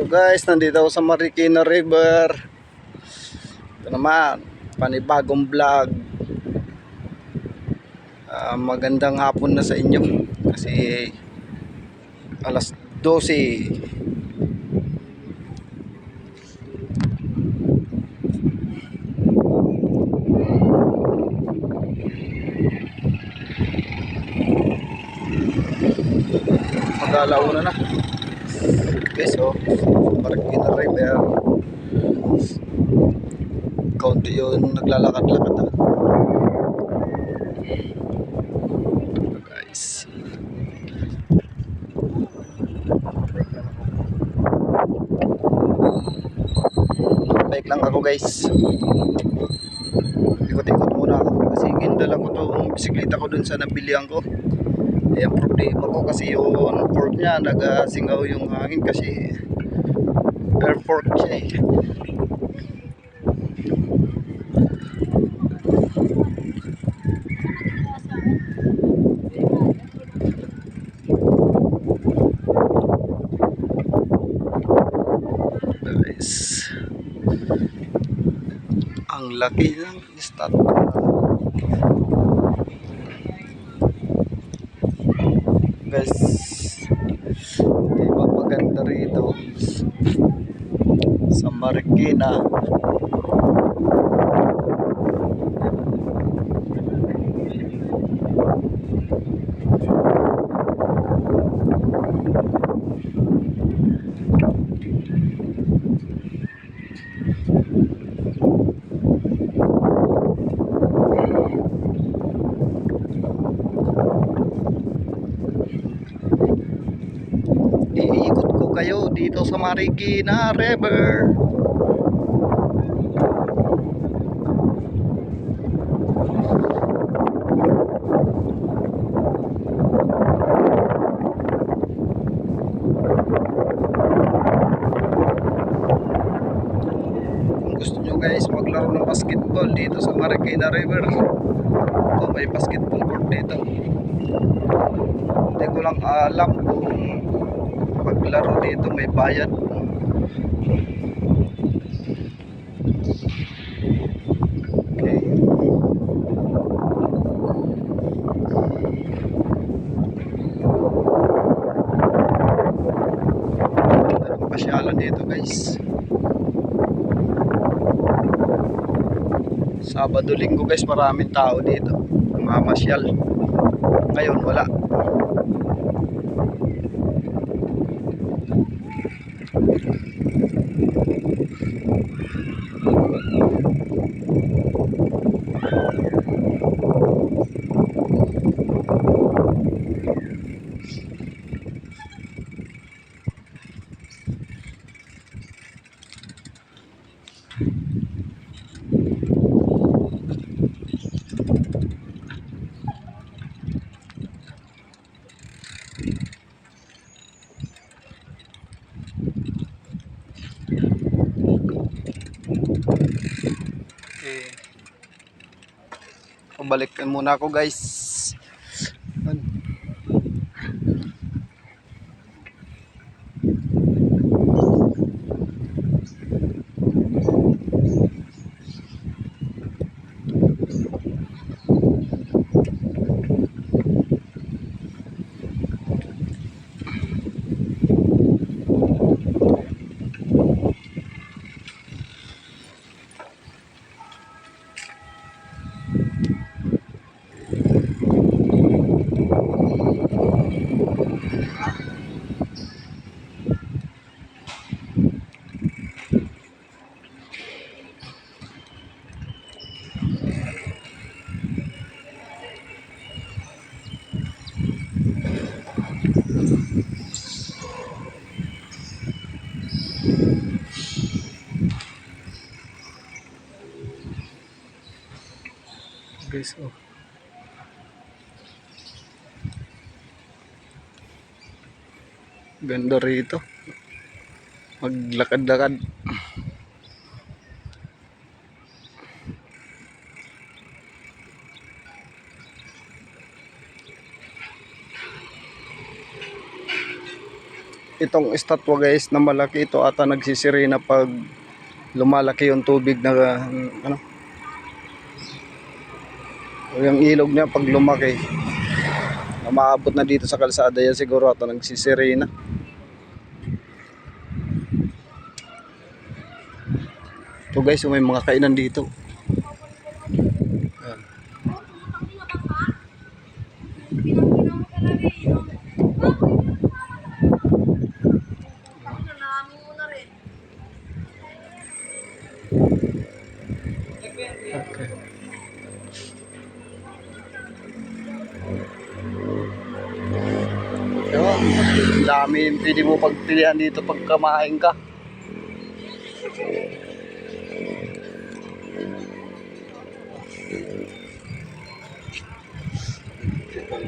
So guys, nandito ako sa Marikina River. Ito naman, panibagong vlog. Magandang hapon na sa inyo. Kasi alas 12. Mag-alauna na. Okay, so Marikina River. Kaunti yun naglalakad-lakad na. Guys. Bike lang ako guys. Ikot-ikot muna ako kasi gindala ko itong bisikleta ko dun sa nabilihan ko. Ang problema ko kasi yung fork niya nagasingaw yung hangin kasi air fork siya eh. Guys, ang laki ng start. Guys, diba maganda rito sa Marikina. Iikot ko kayo dito sa Marikina River. Kung gusto nyo guys maglaro ng basketball dito sa Marikina River, ito may basketball court dito. Hindi ko lang alam kung paglaro dito may bayad. Okay. Pasyalan dito guys. Sabado linggo guys, maraming tao dito mamasyal. Ngayon wala. Okay. Pabalikan muna ako guys. Guys, oh. Ganda rito. Maglakad-lakad. itong estatwa guys na malaki, ito ata nagsisirena pag lumalaki yung tubig na ano, yung ilog niya pag lumaki na maabot na dito sa kalsada yan, siguro ata nagsisirena. Ito guys, may mga kainan dito. Ayan. Okay. Ang dami pwede mo pagpilian dito pag kumain ka.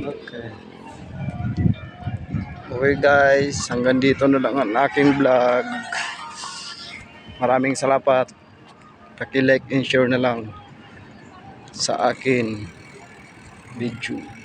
Okay. Okay guys, hanggang dito na lang ang aking vlog. Maraming salamat. Paki-like and share na lang sa akin video.